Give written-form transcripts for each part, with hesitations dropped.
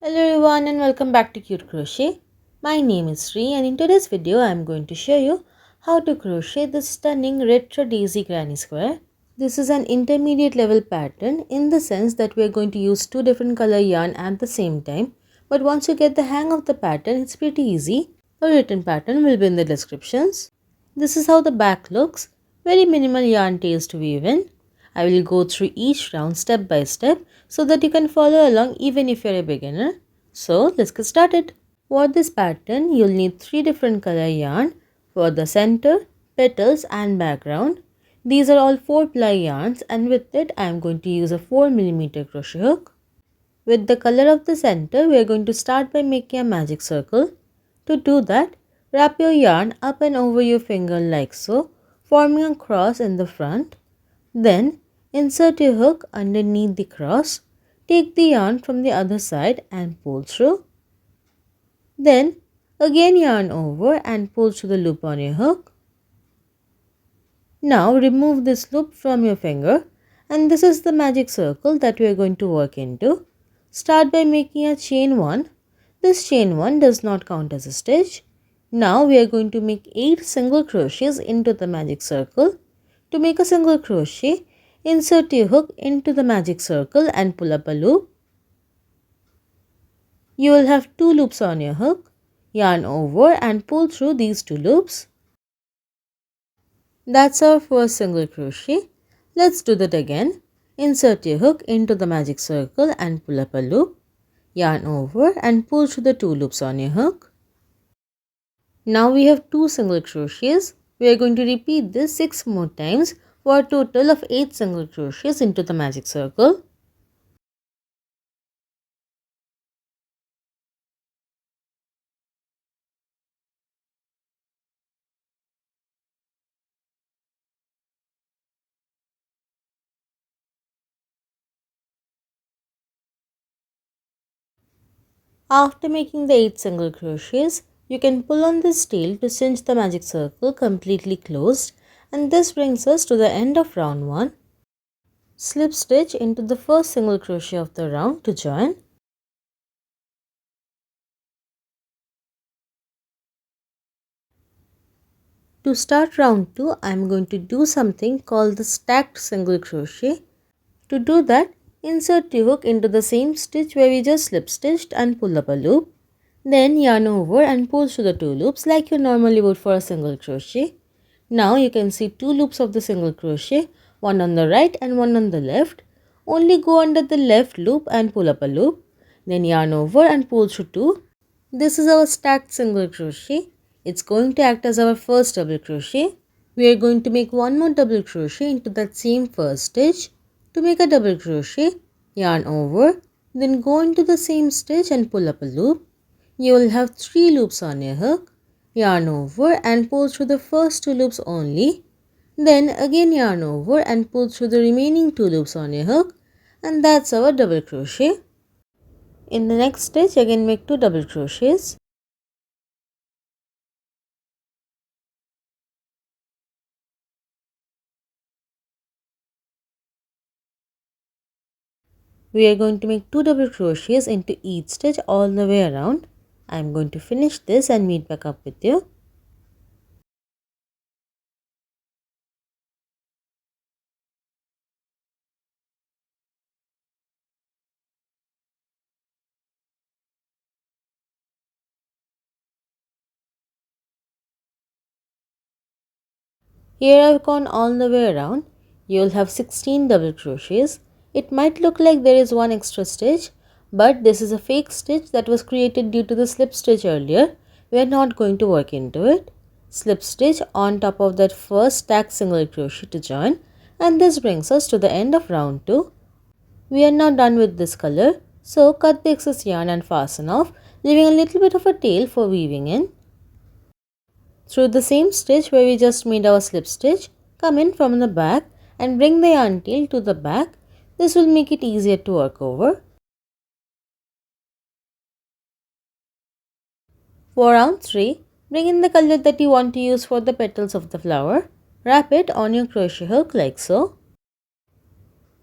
Hello everyone and welcome back to Cute Crochet. My name is Sri and in today's video I am going to show you how to crochet this stunning retro daisy granny square. This is an intermediate level pattern in the sense that we are going to use two different color yarn at the same time. But once you get the hang of the pattern, it's pretty easy. The written pattern will be in the descriptions. This is how the back looks. Very minimal yarn tails to weave in. I will go through each round step by step so that you can follow along even if you're a beginner. So let's get started. For this pattern, you'll need 3 different color yarn for the center, petals and background. These are all 4-ply yarns and with it I am going to use a 4mm crochet hook. With the color of the center, we are going to start by making a magic circle. To do that, wrap your yarn up and over your finger like so, forming a cross in the front. Then, insert your hook underneath the cross. Take the yarn from the other side and pull through. Then, again yarn over and pull through the loop on your hook. Now, remove this loop from your finger and this is the magic circle that we are going to work into. Start by making a chain 1. This chain 1 does not count as a stitch. Now, we are going to make 8 single crochets into the magic circle. To make a single crochet, insert your hook into the magic circle and pull up a loop. You will have 2 loops on your hook. Yarn over and pull through these 2 loops. That's our first single crochet. Let's do that again. Insert your hook into the magic circle and pull up a loop. Yarn over and pull through the 2 loops on your hook. Now we have 2 single crochets. We are going to repeat this 6 more times for a total of 8 single crochets into the magic circle. After making the 8 single crochets, you can pull on this tail to cinch the magic circle completely closed, and this brings us to the end of round 1. Slip stitch into the first single crochet of the round to join. To start round 2, I am going to do something called the stacked single crochet. To do that, insert your hook into the same stitch where we just slip stitched and pull up a loop. Then yarn over and pull through the 2 loops like you normally would for a single crochet. Now you can see 2 loops of the single crochet, one on the right and one on the left. Only go under the left loop and pull up a loop. Then yarn over and pull through 2. This is our stacked single crochet. It's going to act as our first double crochet. We are going to make one more double crochet into that same first stitch. To make a double crochet, yarn over, then go into the same stitch and pull up a loop. You will have 3 loops on your hook. Yarn over and pull through the first 2 loops only. Then again yarn over and pull through the remaining 2 loops on your hook, and that's our double crochet. In the next stitch, again make 2 double crochets. We are going to make 2 double crochets into each stitch all the way around. I am going to finish this and meet back up with you. Here I have gone all the way around. You will have 16 double crochets. It might look like there is one extra stitch, but this is a fake stitch that was created due to the slip stitch earlier. We are not going to work into it. Slip stitch on top of that first stacked single crochet to join, and this brings us to the end of round 2. We are now done with this color, so cut the excess yarn and fasten off, leaving a little bit of a tail for weaving in. Through the same stitch where we just made our slip stitch, come in from the back and bring the yarn tail to the back. This will make it easier to work over. For round 3, bring in the color that you want to use for the petals of the flower. Wrap it on your crochet hook like so.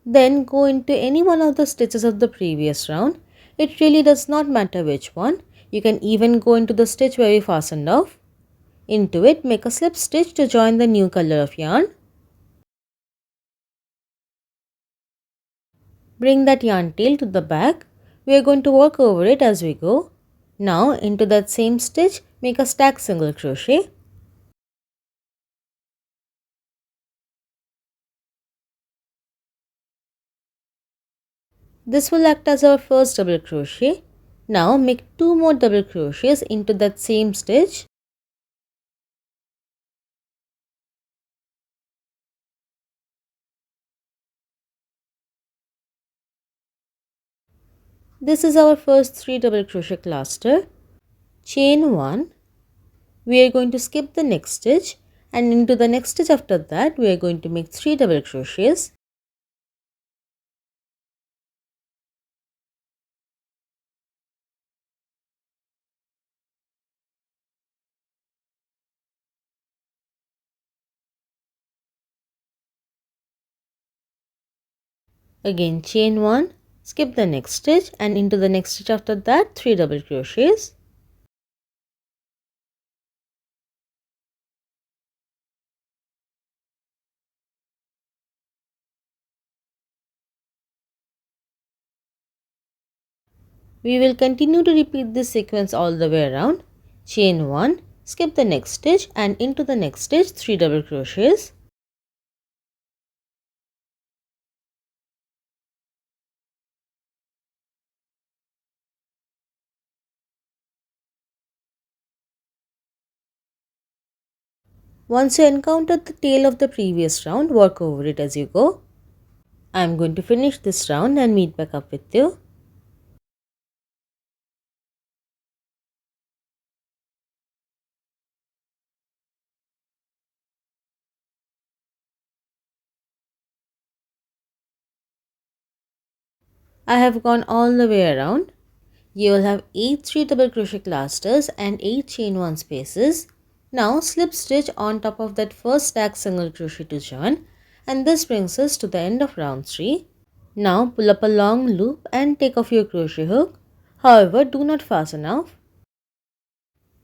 Then go into any one of the stitches of the previous round It really does not matter which one. You can even go into the stitch where we fastened off. Into it, make a slip stitch to join the new color of yarn. Bring that yarn tail to the back. We are going to work over it as we go. Now into that same stitch, make a stack single crochet. This will act as our first double crochet. Now make 2 more double crochets into that same stitch. This is our first 3 double crochet cluster. Chain 1. We are going to skip the next stitch, and into the next stitch after that we are going to make 3 double crochets. Again chain 1, skip the next stitch, and into the next stitch after that 3 double crochets. We will continue to repeat this sequence all the way around. Chain 1, skip the next stitch, and into the next stitch 3 double crochets. Once you encounter the tail of the previous round, work over it as you go. I am going to finish this round and meet back up with you. I have gone all the way around. You will have 8 3 double crochet clusters and 8 chain 1 spaces. Now slip stitch on top of that first stack single crochet to join, and this brings us to the end of round 3. Now pull up a long loop and take off your crochet hook. However, do not fasten off.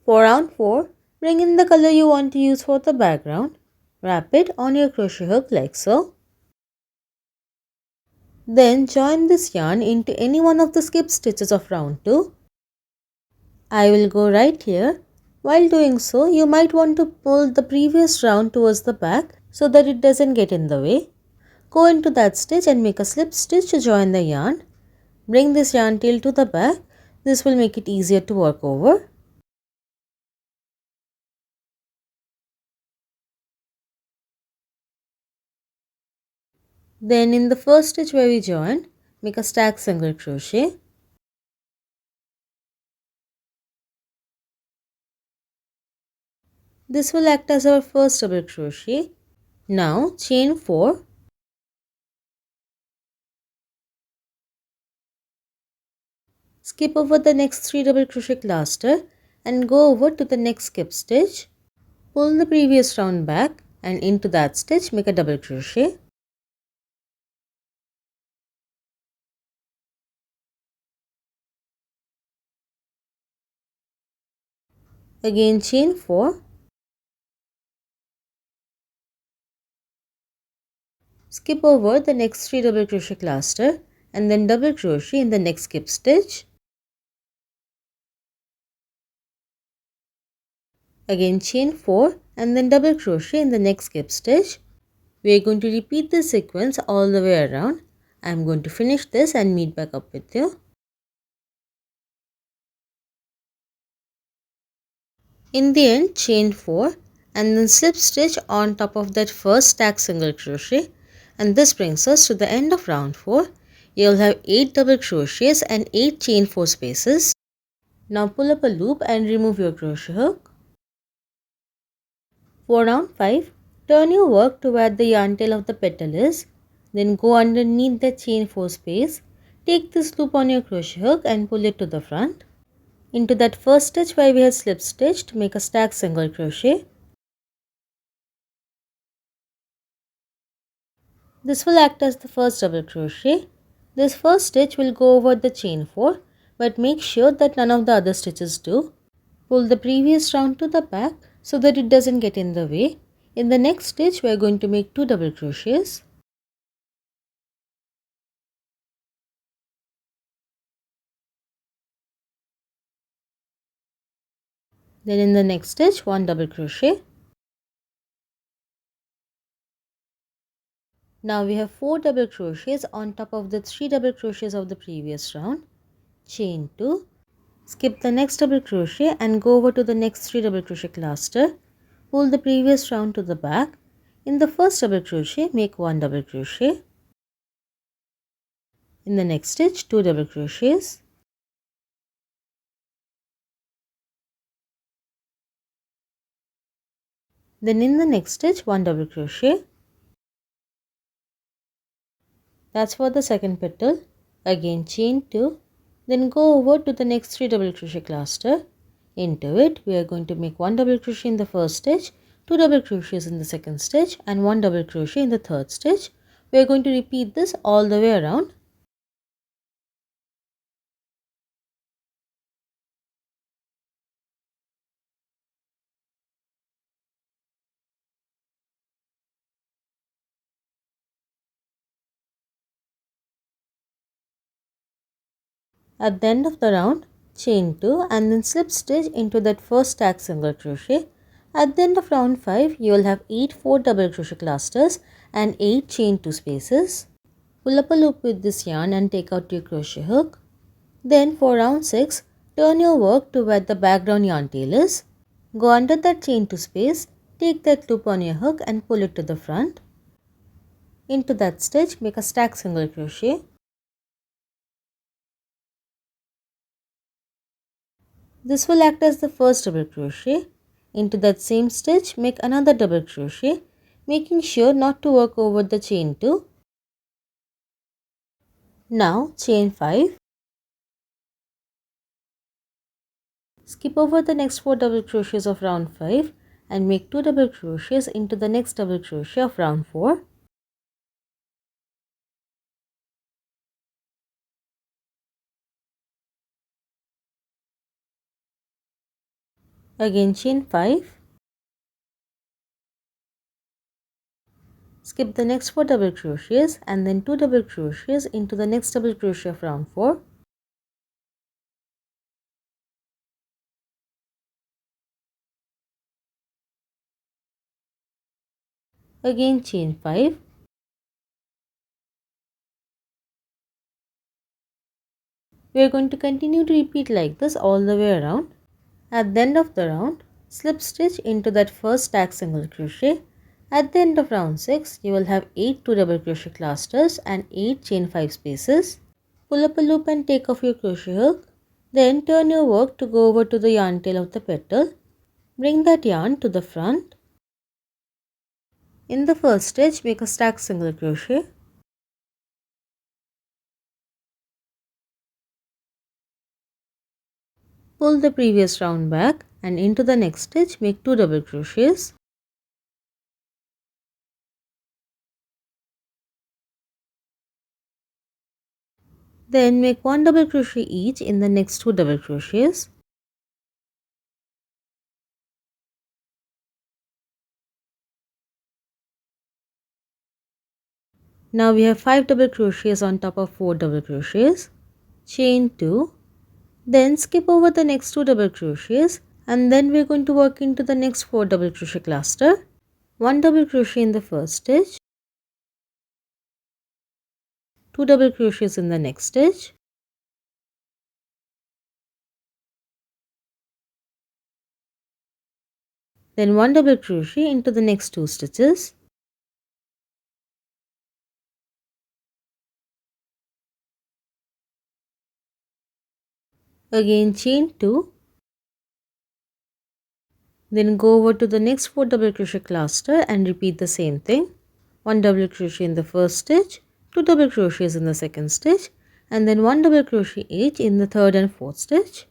For round 4, bring in the color you want to use for the background. Wrap it on your crochet hook like so. Then join this yarn into any one of the skip stitches of round 2. I will go right here. While doing so, you might want to pull the previous round towards the back so that it doesn't get in the way. Go into that stitch and make a slip stitch to join the yarn. Bring this yarn tail to the back. This will make it easier to work over. Then in the first stitch where we join, make a stack single crochet. This will act as our first double crochet. Now chain 4. Skip over the next 3 double crochet cluster and go over to the next skip stitch. Pull the previous round back and into that stitch make a double crochet. Again chain 4. Skip over the next 3 double crochet cluster and then double crochet in the next skip stitch. Again chain 4 and then double crochet in the next skip stitch. We are going to repeat this sequence all the way around. I am going to finish this and meet back up with you. In the end, chain 4 and then slip stitch on top of that first stack single crochet, and this brings us to the end of round 4. You will have 8 double crochets and 8 chain 4 spaces. Now pull up a loop and remove your crochet hook. For round 5, turn your work to where the yarn tail of the petal is. Then go underneath the chain 4 space. Take this loop on your crochet hook and pull it to the front. Into that first stitch where we have slip stitched, make a stack single crochet. This will act as the first double crochet. This first stitch will go over the chain 4. but make sure that none of the other stitches do. Pull the previous round to the back so that it doesn't get in the way. In the next stitch, we are going to make 2 double crochets. Then in the next stitch, 1 double crochet. Now we have 4 double crochets on top of the 3 double crochets of the previous round. Chain 2. Skip the next double crochet and go over to the next 3 double crochet cluster. Pull the previous round to the back. In the first double crochet, make 1 double crochet. In the next stitch, 2 double crochets. Then in the next stitch, 1 double crochet. That's for the second petal. Again chain 2. Then go over to the next 3 double crochet cluster. Into it, we are going to make 1 double crochet in the first stitch, 2 double crochets in the second stitch, and 1 double crochet in the third stitch. We are going to repeat this all the way around. At the end of the round, chain 2 and then slip stitch into that first stack single crochet. At the end of round 5, you will have 8 4 double crochet clusters and 8 chain 2 spaces. Pull up a loop with this yarn and take out your crochet hook. Then for round 6, turn your work to where the background yarn tail is. Go under that chain 2 space, take that loop on your hook and pull it to the front. Into that stitch, make a stack single crochet. This will act as the first double crochet. Into that same stitch, make another double crochet, making sure not to work over the chain 2. Now chain 5. Skip over the next 4 double crochets of round 5 and make 2 double crochets into the next double crochet of round 4. Again chain 5. Skip the next 4 double crochets and then 2 double crochets into the next double crochet of round 4. Again chain 5. We are going to continue to repeat like this all the way around. At the end of the round, slip stitch into that first stack single crochet. At the end of round 6, you will have 8 2 double crochet clusters and 8 chain 5 spaces. Pull up a loop and take off your crochet hook. Then turn your work to go over to the yarn tail of the petal. Bring that yarn to the front. In the first stitch, make a stack single crochet. Pull the previous round back and into the next stitch, make 2 double crochets. Then make 1 double crochet each in the next 2 double crochets. Now we have 5 double crochets on top of 4 double crochets. Chain 2. Then skip over the next 2 double crochets and then we're going to work into the next 4 double crochet cluster. 1 double crochet in the first stitch. 2 double crochets in the next stitch. Then 1 double crochet into the next 2 stitches. Again chain 2. Then go over to the next 4 double crochet cluster and repeat the same thing. 1 double crochet in the first stitch, 2 double crochets in the second stitch, and then 1 double crochet each in the third and fourth stitch.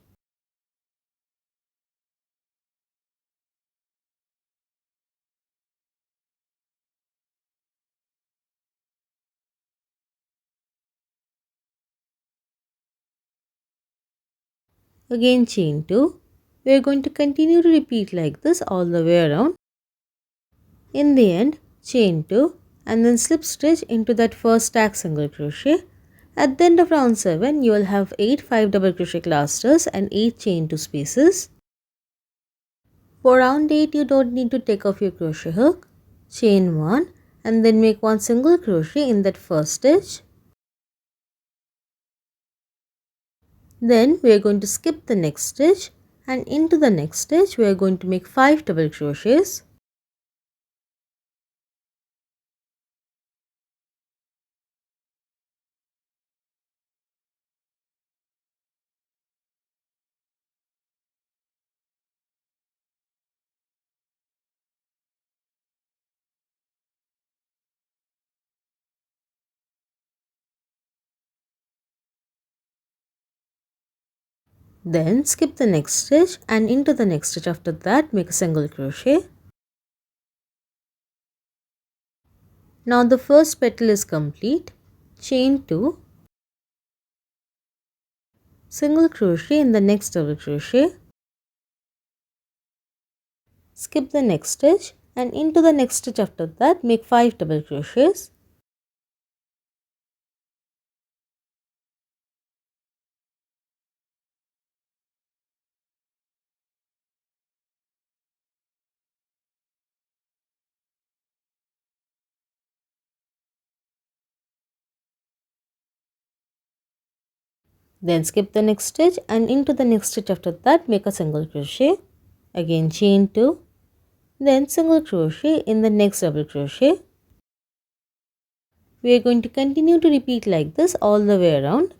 again chain 2. We are going to continue to repeat like this all the way around. In the end, chain 2 and then slip stitch into that first stack single crochet. At the end of round 7, you will have 8 5 double crochet clusters and 8 chain 2 spaces. For round 8, you don't need to take off your crochet hook. Chain 1 and then make 1 single crochet in that first stitch. Then we are going to skip the next stitch, and into the next stitch we are going to make 5 double crochets. Then skip the next stitch, and into the next stitch after that make a single crochet. Now the first petal is complete. Chain 2, single crochet in the next double crochet, skip the next stitch, and into the next stitch after that make 5 double crochets. Then skip the next stitch, and into the next stitch after that make a single crochet. Again chain 2, then single crochet in the next double crochet. We are going to continue to repeat like this all the way around.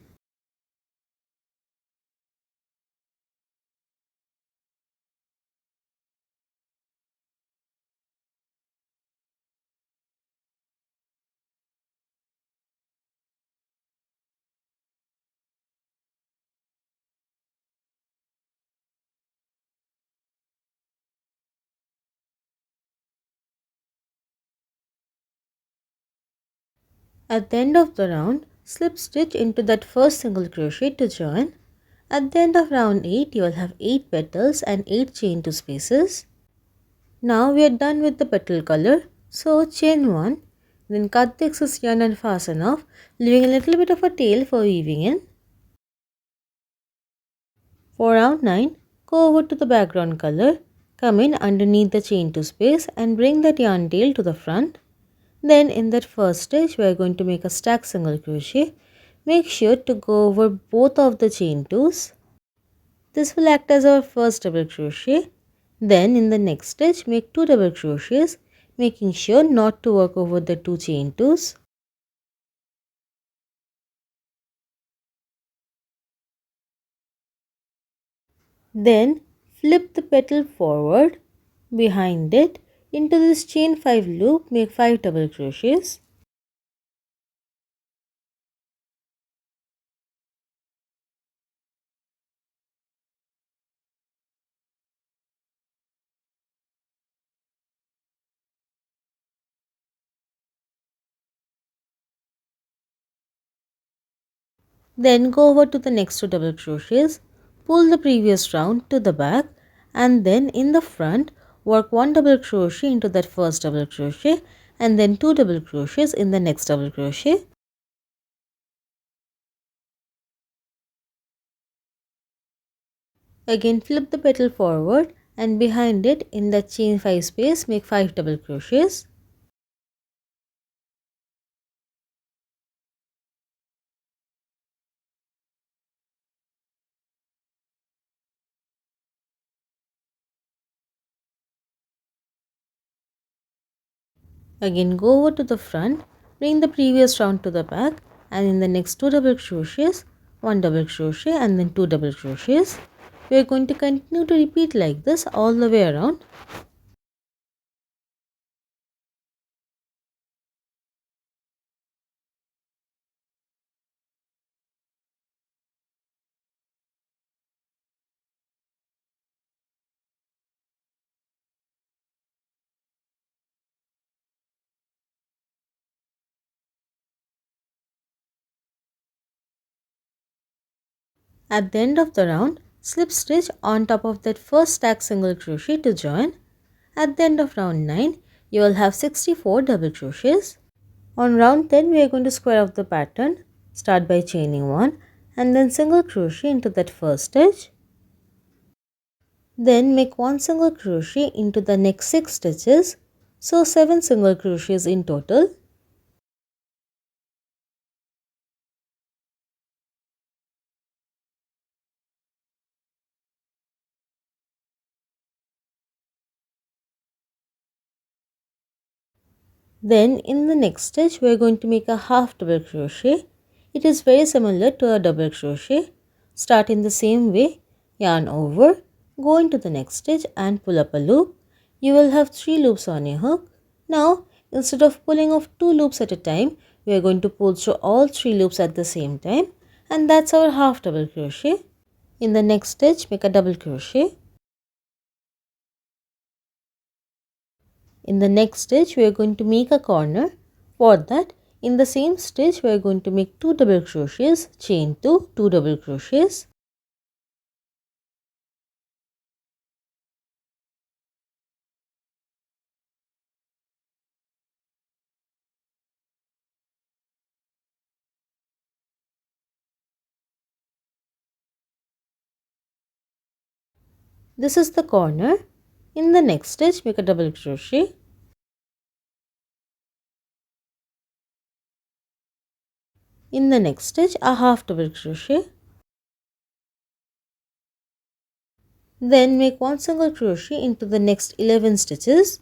At the end of the round, slip stitch into that first single crochet to join. At the end of round 8, you will have 8 petals and 8 chain 2 spaces. Now we are done with the petal color. So chain 1, then cut the excess yarn and fasten off, leaving a little bit of a tail for weaving in. For round 9, go over to the background color, come in underneath the chain 2 space and bring that yarn tail to the front. Then in that first stitch we are going to make a stack single crochet. Make sure to go over both of the chain 2s. This will act as our first double crochet. Then in the next stitch make 2 double crochets, making sure not to work over the 2 chain 2s. Then flip the petal forward, behind it, into this chain 5 loop make 5 double crochets. Then go over to the next 2 double crochets, pull the previous round to the back, and then in the front work 1 double crochet into that first double crochet and then 2 double crochets in the next double crochet. Again flip the petal forward and behind it in the chain 5 space make 5 double crochets. Again go over to the front, bring the previous round to the back, and in the next 2 double crochets, 1 double crochet and then 2 double crochets. We are going to continue to repeat like this all the way around. At the end of the round, slip stitch on top of that first stack single crochet to join. At the end of round 9, you will have 64 double crochets. On round 10, we are going to square off the pattern. Start by chaining 1 and then single crochet into that first stitch. Then make 1 single crochet into the next 6 stitches. So 7 single crochets in total. Then in the next stitch we are going to make a half double crochet. It is very similar to a double crochet. Start in the same way, yarn over, go into the next stitch and pull up a loop. You will have 3 loops on your hook. Now instead of pulling off 2 loops at a time, we are going to pull through all 3 loops at the same time, and that's our half double crochet. In the next stitch make a double crochet. In the next stitch we are going to make a corner. For that, in the same stitch we are going to make 2 double crochets, chain 2, 2 double crochets. This is the corner. In the next stitch make a double crochet. In the next stitch a half double crochet. Then make 1 single crochet into the next 11 stitches.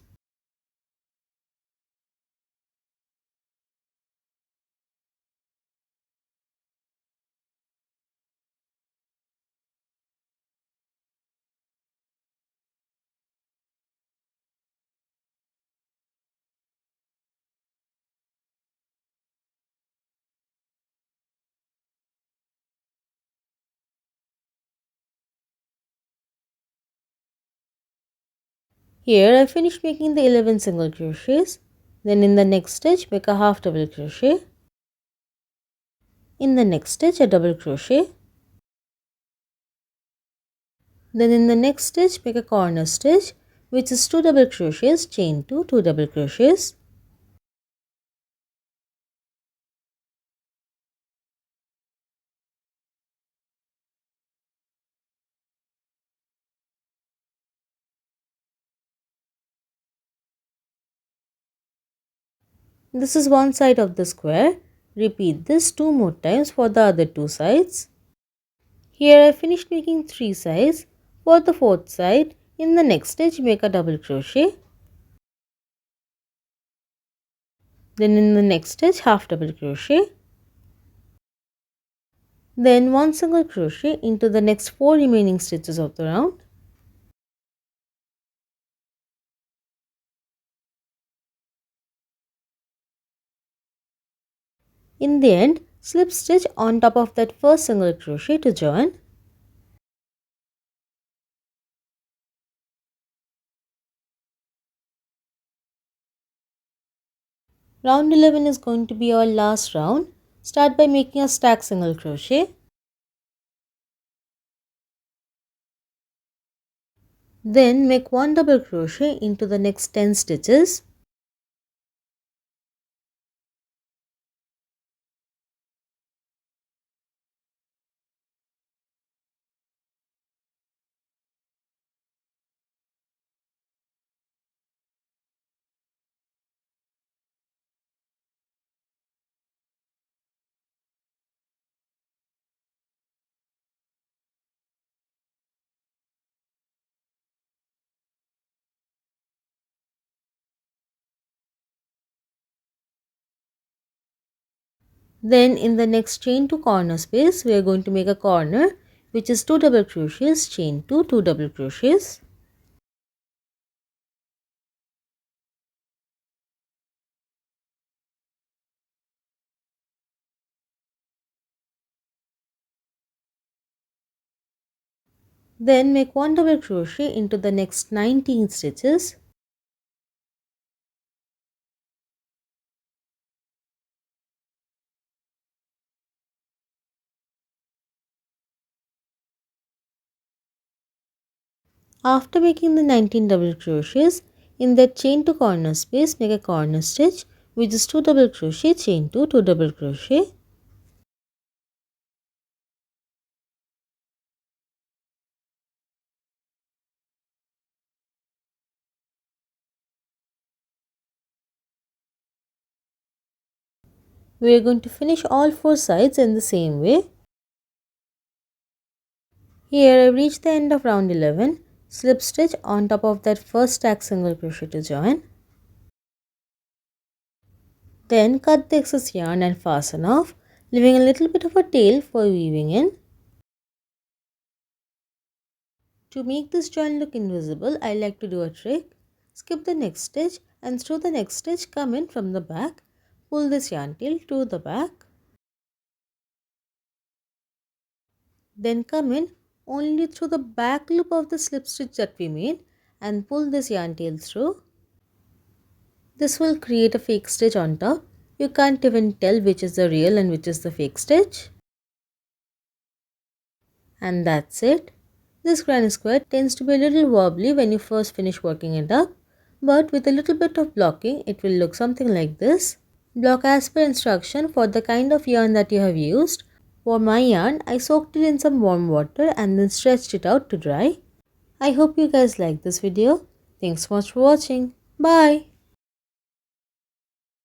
Here I finished making the 11 single crochets. Then in the next stitch make a half double crochet. In the next stitch a double crochet. Then in the next stitch make a corner stitch, which is 2 double crochets, chain 2, 2 double crochets. This is one side of the square. Repeat this 2 more times for the other 2 sides. Here I finished making 3 sides. For the 4th side, in the next stitch make a double crochet. Then in the next stitch half double crochet. Then 1 single crochet into the next 4 remaining stitches of the round. In the end, slip stitch on top of that first single crochet to join. Round 11 is going to be our last round. Start by making a stack single crochet. Then make 1 double crochet into the next 10 stitches. Then in the next chain 2 corner space, we are going to make a corner, which is 2 double crochets, chain 2, 2 double crochets. Then make 1 double crochet into the next 19 stitches. After making the 19 double crochets, in that chain to corner space, make a corner stitch, which is 2 double crochet, chain 2, 2 double crochet. We are going to finish all 4 sides in the same way. Here I have reached the end of round 11. Slip stitch on top of that first stack single crochet to join. Then cut the excess yarn and fasten off, leaving a little bit of a tail for weaving in. To make this join look invisible, I like to do a trick. Skip the next stitch and through the next stitch come in from the back. Pull this yarn tail to the back. Then come in only through the back loop of the slip stitch that we made and pull this yarn tail through. This will create a fake stitch on top. You can't even tell which is the real and which is the fake stitch. And that's it. This granny square tends to be a little wobbly when you first finish working it up, but with a little bit of blocking it will look something like this. Block as per instruction for the kind of yarn that you have used. For my yarn, I soaked it in some warm water and then stretched it out to dry. I hope you guys like this video. Thanks so much for watching. Bye.